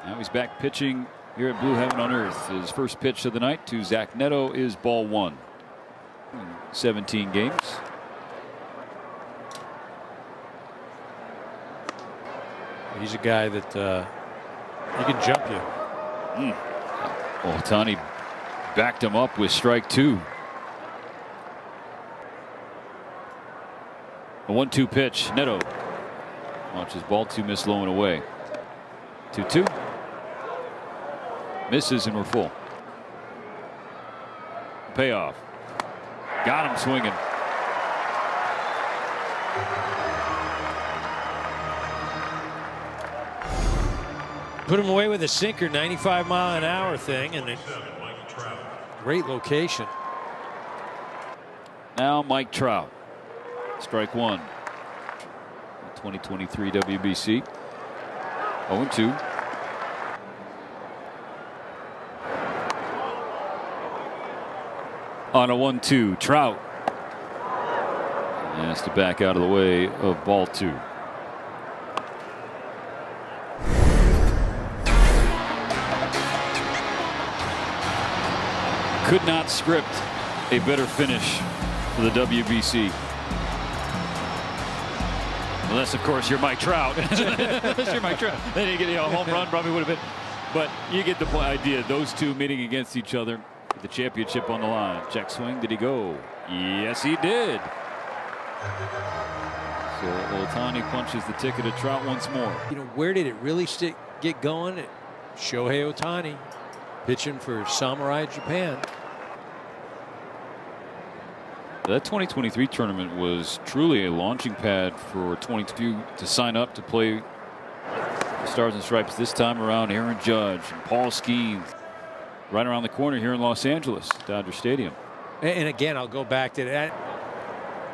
Now he's back pitching here at Blue Heaven on Earth. His first pitch of the night to Zach Neto is ball 1. 17 games. He's a guy that he can jump you. Ohtani backed him up with strike 2. A 1-2 pitch. Neto launches ball 2, miss low and away. 2-2. Misses and we're full. Payoff. Got him swinging. Put him away with a sinker, 95-mile-an-hour thing, and a great location. Now Mike Trout. Strike 1. 2023 WBC. 0-2. On a 1-2, Trout has to back out of the way of ball 2. Could not script a better finish for the WBC. Unless, of course, you're Mike Trout. Unless you're Mike Trout. Then you get a home run, probably would have been. But you get the idea. Those two meeting against each other. The championship on the line. Check swing. Did he go? Yes, he did. So Ohtani punches the ticket of Trout once more. You know, where did it really get going? Shohei Ohtani pitching for Samurai Japan. That 2023 tournament was truly a launching pad for 22 to sign up to play the Stars and Stripes. This time around, Aaron Judge and Paul Skeens. Right around the corner here in Los Angeles, Dodger Stadium. And again, I'll go back to that.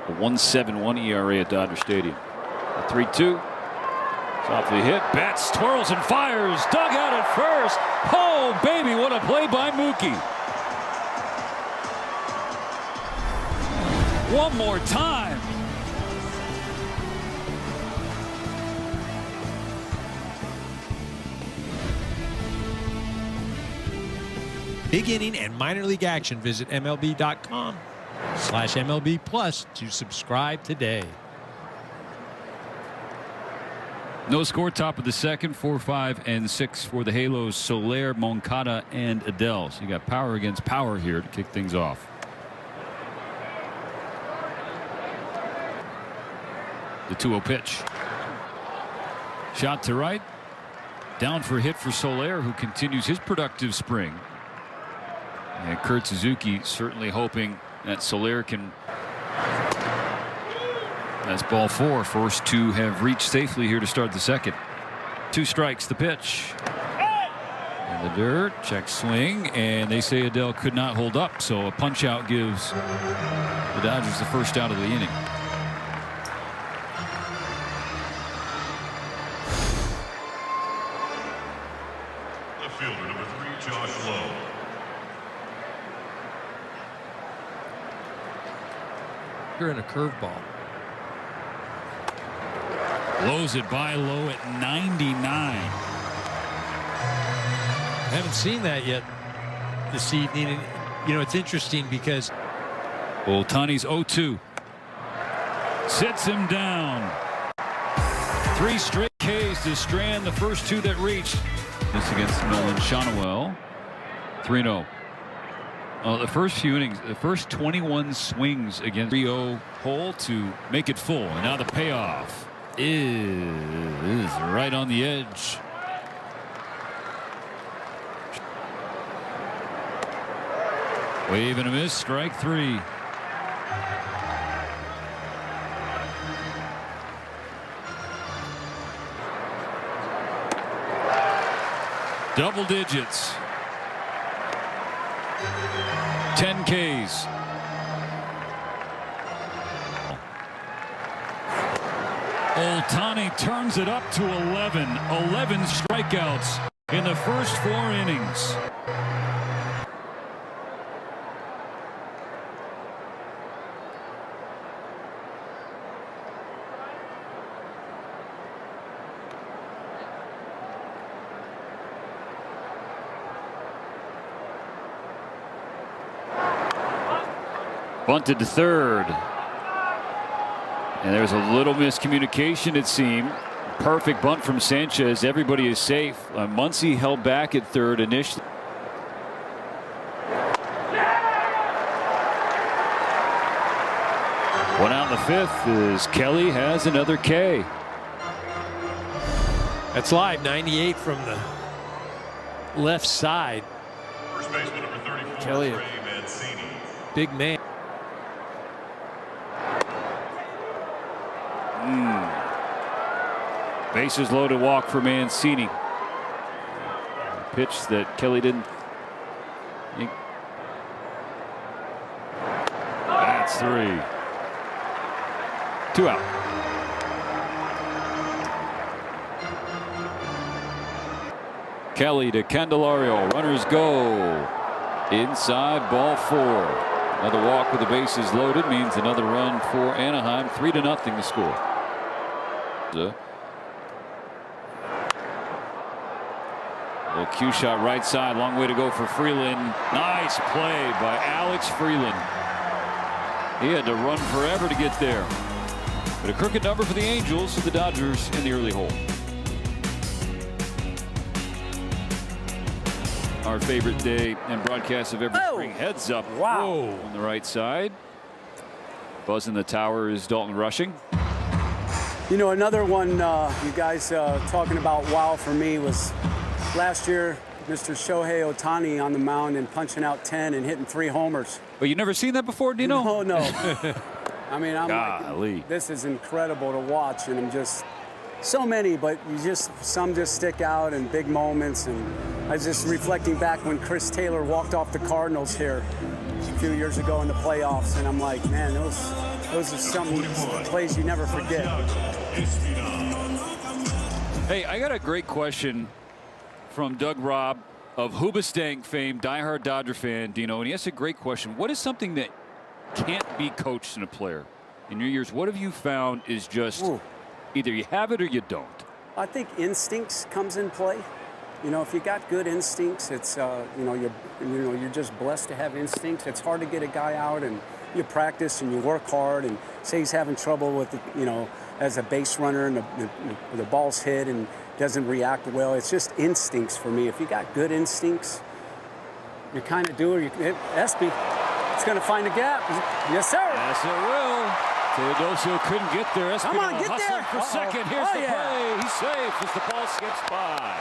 A 1.71 ERA at Dodger Stadium. A 3-2. Softly hit. Betts twirls and fires. Dug out at first. Oh, baby, what a play by Mookie. One more time. Big inning and minor league action. Visit MLB.com/MLB Plus to subscribe today. No score, top of the second. 4, 5, and 6 for the Halos. Soler, Moncada, and Adele. So you got power against power here to kick things off. The 2-0 pitch. Shot to right. Down for a hit for Soler, who continues his productive spring. And Kurt Suzuki certainly hoping that Soler can. That's ball 4. First 2 have reached safely here to start the second. 2 strikes, the pitch. In the dirt, check swing, and they say Adele could not hold up, so a punch out gives the Dodgers the first out of the inning. Left fielder number 3, Josh Lowe. In a curveball. Blows it by Lowe at 99. I haven't seen that yet this evening. And, you know, it's interesting because Ohtani's 0-2. Sits him down. 3 straight Ks to strand the first 2 that reached. This against Nolan Shonwell. 3-0. The first few innings, the first 21 swings against 3-0 hole to make it full. And now the payoff is right on the edge. Wave and a miss, strike 3. Double digits. 10 Ks. Ohtani turns it up to 11. 11 strikeouts in the first 4 innings. Bunted to third. And there's a little miscommunication, it seemed. Perfect bunt from Sanchez. Everybody is safe. Muncy held back at third initially. One out in the fifth as Kelly has another K. That's live. 98 from the left side. First baseman number 34, Kelly, Ray Mancini. big man. Bases loaded walk for Mancini. A pitch that Kelly didn't think. That's 3. 2 out. Kelly to Candelario. Runners go. Inside, ball 4. Another walk with the bases loaded means another run for Anaheim. 3-0 the score. Little cue shot right side. Long way to go for Freeland. Nice play by Alex Freeland. He had to run forever to get there. But a crooked number for the Angels. The Dodgers in the early hole. Our favorite day and broadcast of every spring. Heads up. Wow. On the right side. Buzz in the tower is Dalton rushing. You know, another one you guys talking about wow for me was last year, Mr. Shohei Ohtani on the mound and punching out 10 and hitting 3 homers. But you've never seen that before, Dino? No, no. I mean, I'm Golly. like, this is incredible to watch, and I'm just so many, but some just stick out and big moments. And I was just reflecting back when Chris Taylor walked off the Cardinals here a few years ago in the playoffs, and I'm like, man, those are some plays you never forget. Hey, I got a great question from Doug Robb of Hoobastank fame, diehard Dodger fan, Dino, and he asked a great question. What is something that can't be coached in a player? In your years, what have you found is just either you have it or you don't? I think instincts comes in play. You know, if you got good instincts, it's you're just blessed to have instincts. It's hard to get a guy out, and you practice and you work hard. And say he's having trouble with as a base runner and the ball's hit and doesn't react well. It's just instincts for me. If you got good instincts, you kind of do it. Espy, it's going to find a gap. Yes, sir. Yes, it will. Teodosio couldn't get there. Espy Come on, get hustling there. For second. Here's the play. He's safe as the ball skips by.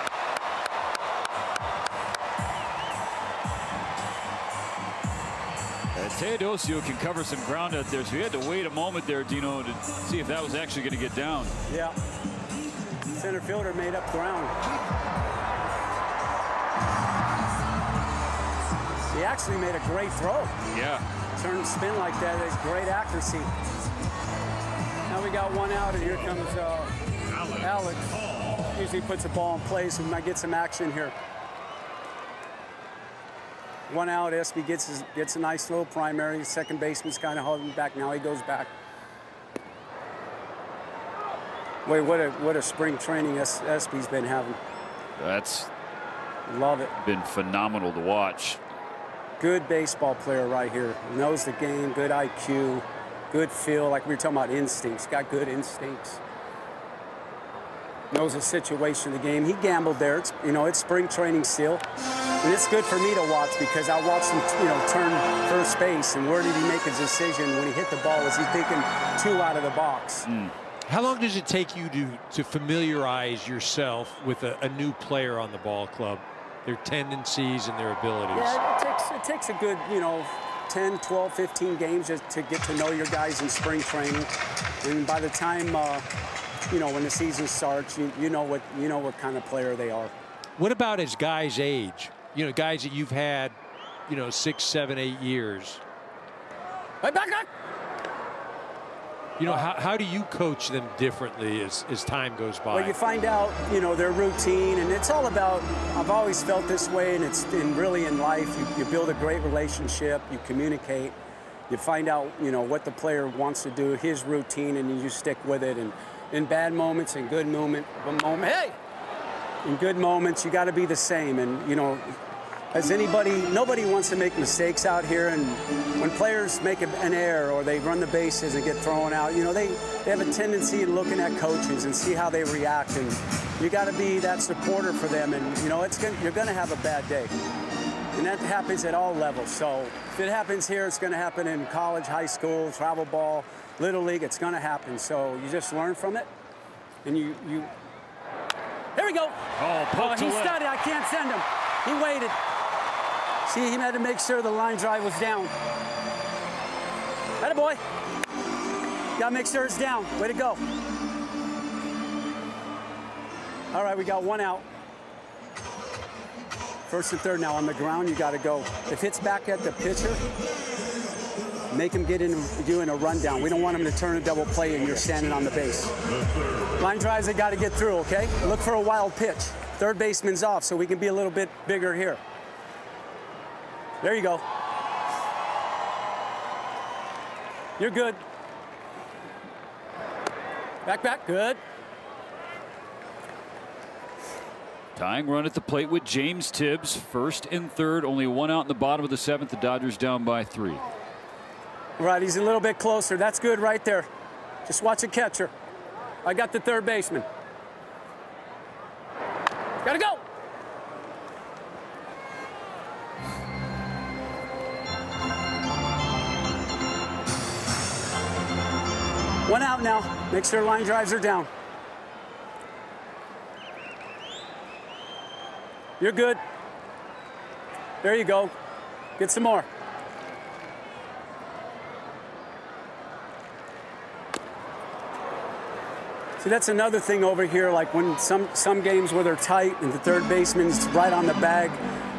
Teodosio can cover some ground out there, so he had to wait a moment there, Dino, to see if that was actually going to get down. Yeah. Center fielder made up ground. He actually made a great throw. Yeah. Turn and spin like that is great accuracy. Now we got one out, and here comes Alex. Usually puts a ball in place and might get some action here. One out, Espy gets a nice little primary. Second baseman's kind of holding back. Now he goes back. Wait, what a spring training Espy's been having. That's Love it. been phenomenal to watch. Good baseball player right here. Knows the game, good IQ, good feel. Like we were talking about instincts. Got good instincts. Knows the situation of the game. He gambled there. It's spring training still. And it's good for me to watch because I watched him, turn first base. And where did he make his decision when he hit the ball? Was he thinking 2 out of the box? How long does it take you to familiarize yourself with a new player on the ball club, their tendencies and their abilities? Yeah, it takes a good, 10, 12, 15 games just to get to know your guys in spring training. And by the time, when the season starts, you know what kind of player they are. What about as guys age? Guys that you've had, 6, 7, 8 years. Hey, back up! How do you coach them differently as time goes by? Well, you find out, their routine, and it's all about, I've always felt this way, and really in life, you build a great relationship, you communicate, you find out, what the player wants to do, his routine, and you stick with it. And in bad moments and good in good moments, you got to be the same. And, As nobody wants to make mistakes out here, and when players make an error or they run the bases and get thrown out, you know, they have a tendency in looking at coaches and see how they react, and you got to be that supporter for them, and you know, you're going to have a bad day. And that happens at all levels. So if it happens here, it's going to happen in college, high school, travel ball, little league, it's going to happen. So you just learn from it, and you there we go. Oh, He studied, I can't send him. He waited. See, he had to make sure the line drive was down. Attaboy. Gotta make sure it's down. Way to go. All right, we got one out. First and third now on the ground, you gotta go. If it's back at the pitcher, make him get in doing a rundown. We don't want him to turn a double play and you're standing on the base. Line drives, they gotta get through, okay? Look for a wild pitch. Third baseman's off, so we can be a little bit bigger here. There you go. You're good. Back, good. Tying run at the plate with James Tibbs. First and third, only one out in the bottom of the seventh. The Dodgers down by 3. Right, he's a little bit closer. That's good right there. Just watch the catcher. I got the third baseman. Gotta go. One out now. Make sure line drives are down. You're good. There you go. Get some more. See, that's another thing over here, like when some games where they're tight and the third baseman's right on the bag,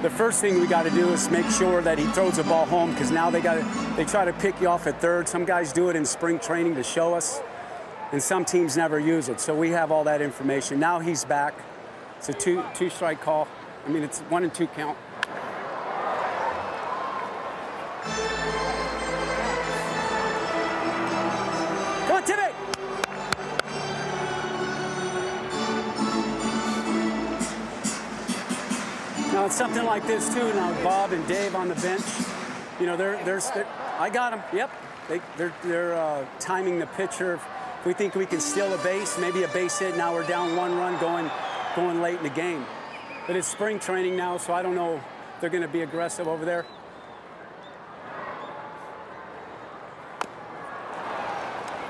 the first thing we got to do is make sure that he throws the ball home, because now they try to pick you off at third. Some guys do it in spring training to show us, and some teams never use it. So we have all that information. Now he's back. It's a two strike call. I mean, it's 1 and 2 count. Come on, Timmy! Now it's something like this too. Now Bob and Dave on the bench, you know, I got them. Yep, they're timing the pitcher. If we think we can steal a base, maybe a base hit. Now we're down 1 run, going late in the game. But it's spring training now, so I don't know if they're going to be aggressive over there.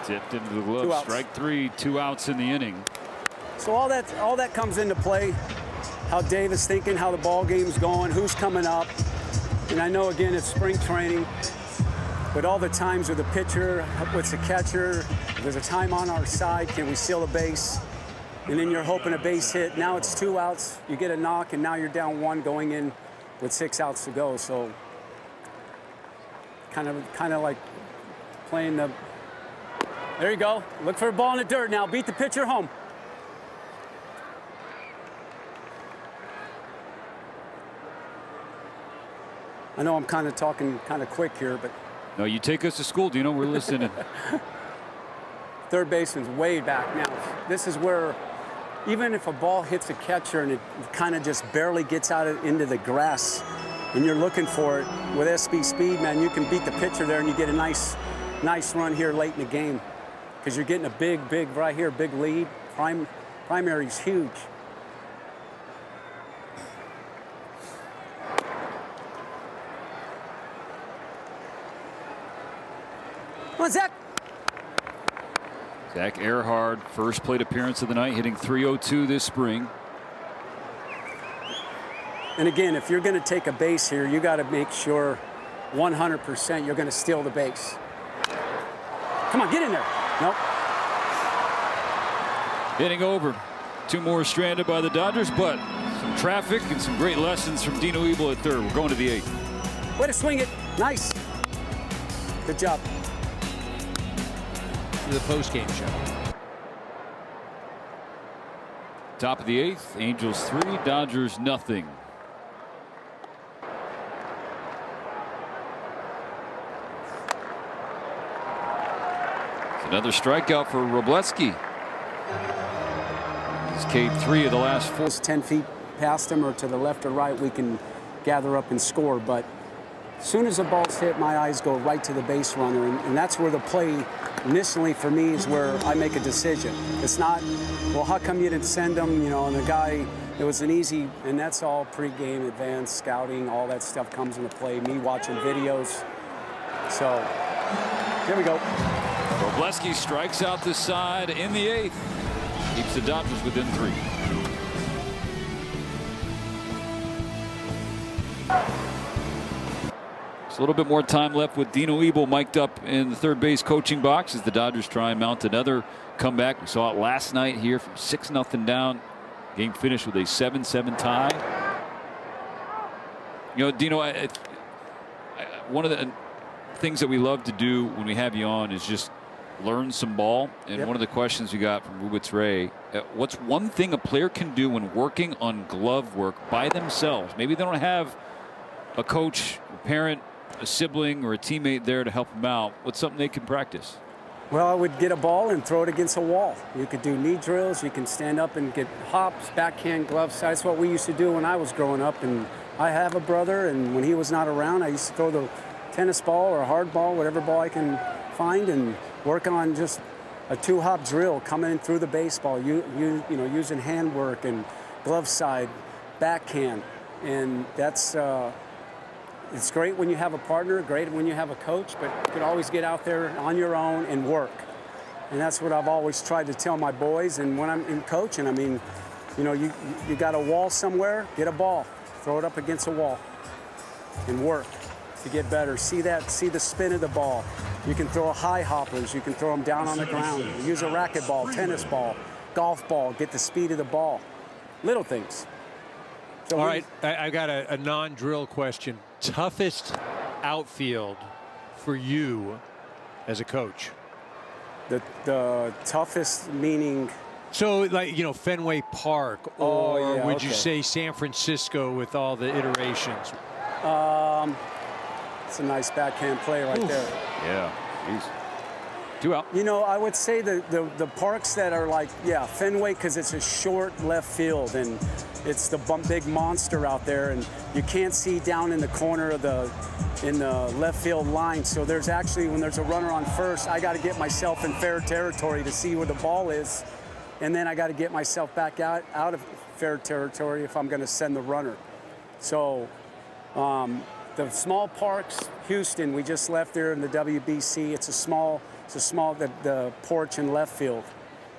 Tipped into the glove. Strike 3, 2 outs in the inning. So all that comes into play. How Dave is thinking, how the ball game's going, who's coming up. And I know, again, it's spring training, but all the times with the pitcher, what's the catcher, if there's a time on our side, can we steal a base? And then you're hoping a base hit. Now it's 2 outs, you get a knock, and now you're down 1 going in with 6 outs to go. So kind of like playing the, there you go. Look for a ball in the dirt now, beat the pitcher home. I know I'm kind of talking kind of quick here, but. No, you take us to school, Dino. We're listening. Third baseman's way back now. This is where, even if a ball hits a catcher and it kind of just barely gets out into the grass, and you're looking for it, with SB speed, man, you can beat the pitcher there, and you get a nice run here late in the game, because you're getting a big right here, big lead. Primary's huge. Come on, Zach. Zach Earhart, first plate appearance of the night, hitting .302 this spring. And again, if you're going to take a base here, you got to make sure 100% you're going to steal the base. Come on, get in there. Nope. Hitting over. 2 more stranded by the Dodgers, but some traffic and some great lessons from Dino Ebel at third. We're going to the 8th. Way to swing it. Nice. Good job. The post-game show. Top of the 8th, Angels 3, Dodgers nothing. It's another strikeout for Robleski. He's K3 of the last 4. 10 feet past him or to the left or right, we can gather up and score. But as soon as the ball's hit, my eyes go right to the base runner, and that's where the play initially for me is where I make a decision. It's not, well, how come you didn't send him? You know, and the guy, it was an easy, and that's all pregame, advanced scouting, all that stuff comes into play. Me watching videos. So here we go. Wroblewski strikes out the side in the 8th. Keeps the Dodgers within 3. There's a little bit more time left with Dino Ebel mic'd up in the third base coaching box as the Dodgers try and mount another comeback. We saw it last night here from 6-0 down. Game finished with a 7-7 tie. You know, Dino, one of the things that we love to do when we have you on is just learn some ball. And one of the questions we got from Rubitz Ray, what's one thing a player can do when working on glove work by themselves? Maybe they don't have a coach, a parent, a sibling, or a teammate there to help them out. What's something they can practice? Well, I would get a ball and throw it against a wall. You could do knee drills. You can stand up and get hops, backhand, glove side. That's what we used to do when I was growing up. And I have a brother, and when he was not around, I used to throw the tennis ball or a hard ball, whatever ball I can find, and work on just a 2-hop drill coming in through the baseball. You know, using hand work and glove side, backhand, and that's. It's great when you have a partner, great when you have a coach, but you can always get out there on your own and work. And that's what I've always tried to tell my boys. And when I'm in coaching, I mean, you know, you got a wall somewhere, get a ball, throw it up against a wall and work to get better. See the spin of the ball. You can throw high hoppers, you can throw them down on the ground. Use a racquetball, tennis ball, golf ball, get the speed of the ball. Little things. So all right, I got a non-drill question. Toughest outfield for you as a coach? The toughest meaning? So, like, you know, Fenway Park, or would you say San Francisco with all the iterations? It's a nice backhand play right there. Yeah, easy. 2 out. You know, I would say the parks that are like, Fenway, because it's a short left field and it's the big monster out there, and you can't see down in the corner of the left field line. So there's actually, when there's a runner on first, I got to get myself in fair territory to see where the ball is, and then I got to get myself back out of fair territory if I'm going to send the runner. So the small parks, Houston, we just left there in the WBC. It's a small the porch in left field.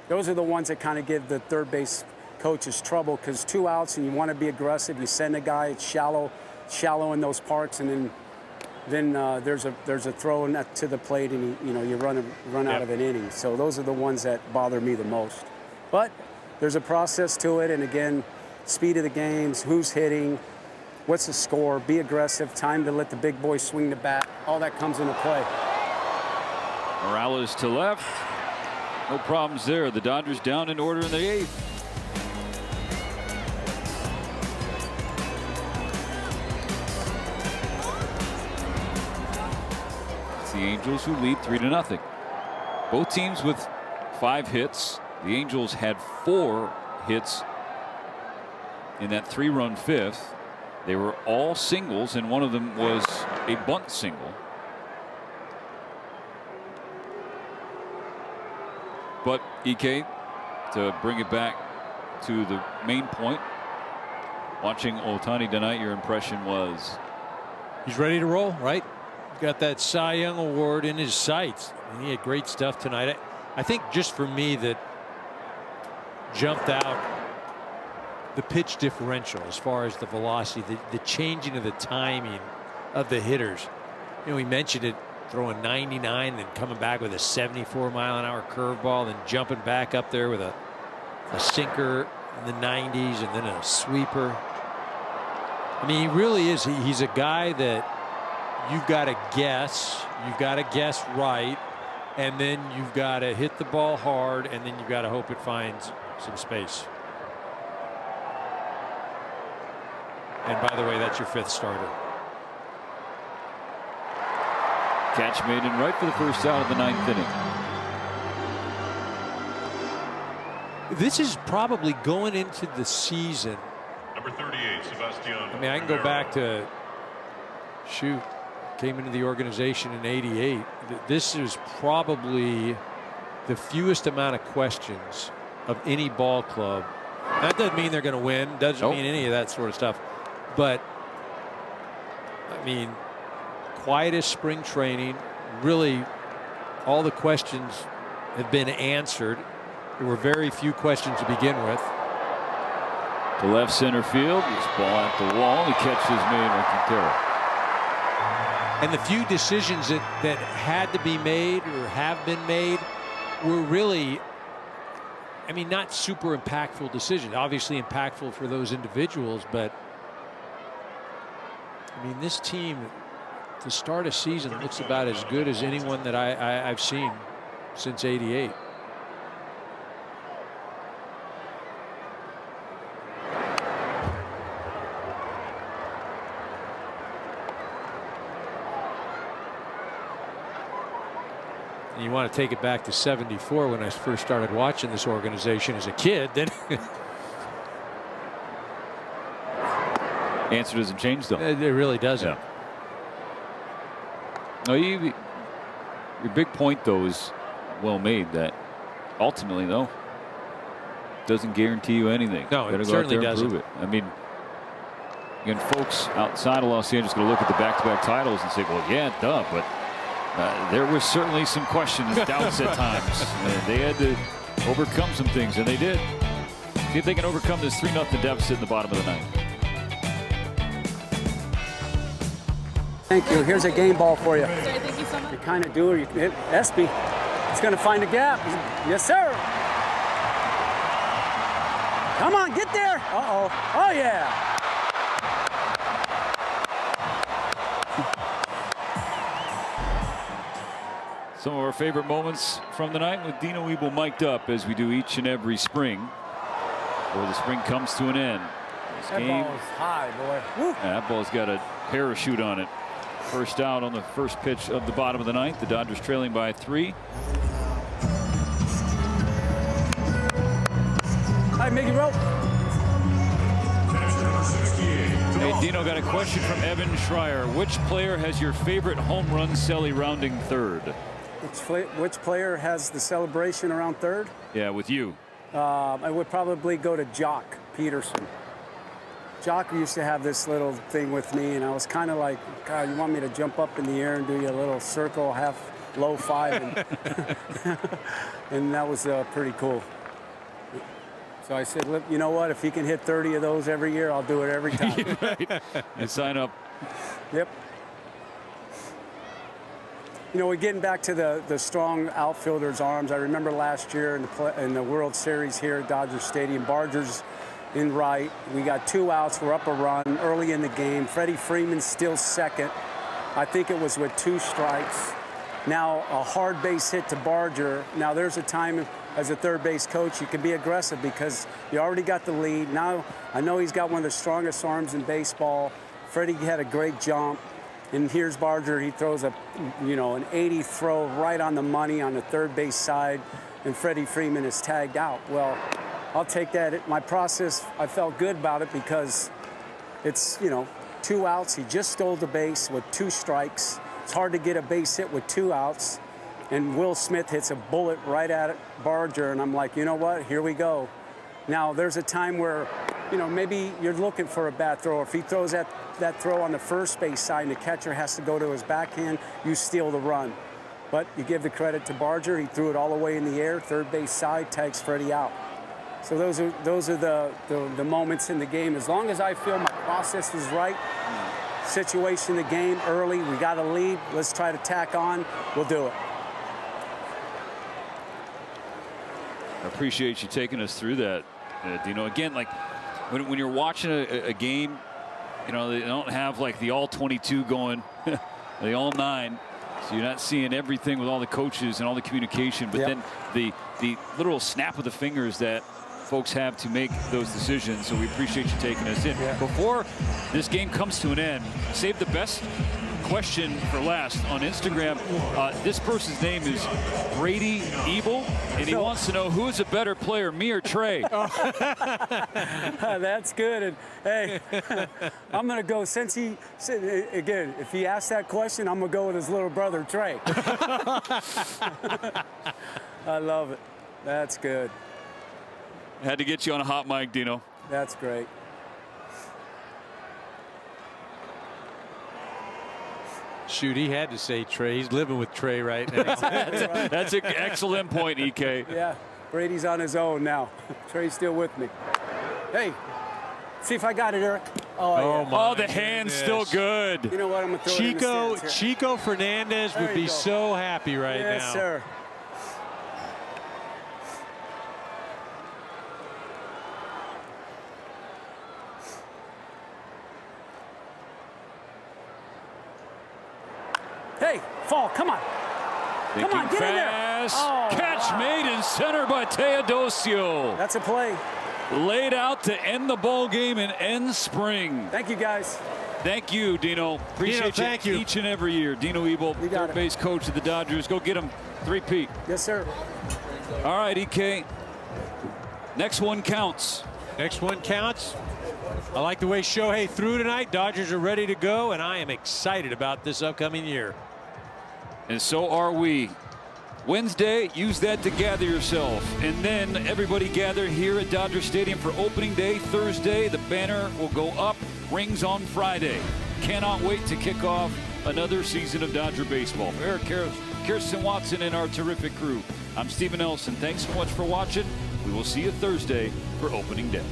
Those are the ones that kind of give the third base coaches trouble, because 2 outs and you want to be aggressive. You send a guy, it's shallow in those parks, and then there's a throw to the plate, and you run out of an inning. So those are the ones that bother me the most. But there's a process to it, and again, speed of the games, who's hitting, what's the score, be aggressive, time to let the big boys swing the bat. All that comes into play. Morales to left. No problems there. The Dodgers down in order in the 8th. It's the Angels who lead 3-0. Both teams with 5 hits. The Angels had 4 hits in that 3-run 5th. They were all singles, and one of them was a bunt single. But Ike, to bring it back to the main point, watching Ohtani tonight, your impression was? He's ready to roll, right? Got that Cy Young award in his sights. He had great stuff tonight. I think just for me that jumped out, the pitch differential as far as the velocity, the changing of the timing of the hitters. You know, we mentioned it, throwing 99 and coming back with a 74-mile-an-hour curveball, then jumping back up there with a sinker in the 90s and then a sweeper. I mean, he really is. He's a guy that you've got to guess. You've got to guess right, and then you've got to hit the ball hard, and then you've got to hope it finds some space. And by the way, that's your 5th starter. Catch made in right for the first out of the 9th inning. This is probably going into the season Number 38, Sebastian. I mean, I can go back to, shoot, came into the organization in '88. This is probably the fewest amount of questions of any ball club. That doesn't mean they're going to win. Doesn't mean any of that sort of stuff. But, I mean, quietest spring training. Really, all the questions have been answered. There were very few questions to begin with. To left center field. This ball at the wall. The catch is made by Quintero. And the few decisions that had to be made or have been made were really, I mean, not super impactful decisions. Obviously impactful for those individuals, but I mean, this team to start a season looks about as good as anyone that I've seen since '88. And you want to take it back to '74 when I first started watching this organization as a kid. Then Answer doesn't change, though. it really doesn't. Yeah. No, your big point, though, is well made. That ultimately, though, doesn't guarantee you anything. No, it certainly doesn't. Prove it. I mean, again, folks outside of Los Angeles going to look at the back-to-back titles and say, "Well, yeah, duh," but there was certainly some questions, doubts at times. They had to overcome some things, and they did. See if they can overcome this 3-0 deficit in the bottom of the ninth. Thank you. Here's a game ball for you. Sorry, thank you so much. You kind of do, or you hit Espy. It's going to find a gap. Yes, sir. Come on, get there. Uh-oh. Oh, yeah. Some of our favorite moments from the night with Dino Ebel mic'd up, as we do each and every spring, before the spring comes to an end. This That game, ball is high, boy. Woo. that ball's got a parachute on it. First out on the first pitch of the bottom of the ninth. The Dodgers trailing by 3. Hi, Mickey Rope. Hey, Dino, got a question from Evan Schreier. Which player has your favorite home run celly rounding third? Which player has the celebration around third? Yeah, with you. I would probably go to Jock Peterson. Jock used to have this little thing with me, and I was kind of like, God, you want me to jump up in the air and do you a little circle, half low five, and, and that was pretty cool. So I said, look, you know what? If he can hit 30 of those every year, I'll do it every time. Right. And sign up. Yep. You know, we're getting back to the strong outfielder's arms. I remember last year in the World Series here at Dodger Stadium, Barger's in right. We got 2 outs. We're up a run early in the game. Freddie Freeman's still second. I think it was with 2 strikes. Now a hard base hit to Barger. Now there's a time as a third base coach you can be aggressive because you already got the lead. Now I know he's got one of the strongest arms in baseball. Freddie had a great jump. And here's Barger. He throws an 80 throw right on the money on the third base side, and Freddie Freeman is tagged out. Well, I'll take that. My process, I felt good about it because it's, 2 outs. He just stole the base with 2 strikes. It's hard to get a base hit with 2 outs. And Will Smith hits a bullet right at Barger, and I'm like, you know what? Here we go. Now, there's a time where, maybe you're looking for a bad throw. If he throws that throw on the first base side and the catcher has to go to his backhand, you steal the run. But you give the credit to Barger. He threw it all the way in the air, third base side, tags Freddie out. So those are the moments in the game. As long as I feel my process is right, situation the game early, we got a lead, let's try to tack on, we'll do it. I appreciate you taking us through that, Dino. Again, like when you're watching a game, they don't have like the all 22 going, the all 9. So you're not seeing everything with all the coaches and all the communication, but then the literal snap of the fingers that folks have to make those decisions. So we appreciate you taking us in. Before this game comes to an end, save the best question for last on Instagram. This person's name is Brady Ebel, and he wants to know who is a better player, me or Trey? That's good. And hey, I'm going to go, again, if he asked that question, I'm going to go with his little brother, Trey. I love it. That's good. Had to get you on a hot mic, Dino. That's great. Shoot, he had to say Trey. He's living with Trey right now. That's an excellent point, EK. Yeah, Brady's on his own now. Trey's still with me. Hey, see if I got it, Eric. Oh, yeah. my Oh, the hand's still good. You know what? I'm going to throw it in the stands here. Chico Fernandez would be so happy right now. Yes, sir. Hey, fall, come on. Thinking Come on, get in there. fast. Oh, Catch wow. made in center by Teodosio. That's a play. Laid out to end the ball game and end spring. Thank you, guys. Thank you, Dino. Appreciate thank you. each and every year. Dino Ebel, You got third it. base coach of the Dodgers. Go get him. 3-peat. Yes, sir. All right, EK. Next one counts. Next one counts. I like the way Shohei threw tonight. Dodgers are ready to go, and I am excited about this upcoming year. And so are we. Wednesday, use that to gather yourself. And then everybody gather here at Dodger Stadium for opening day. Thursday, the banner will go up. Rings on Friday. Cannot wait to kick off another season of Dodger baseball. For Eric Kirsten Watson and our terrific crew, I'm Stephen Elson. Thanks so much for watching. We will see you Thursday for opening day.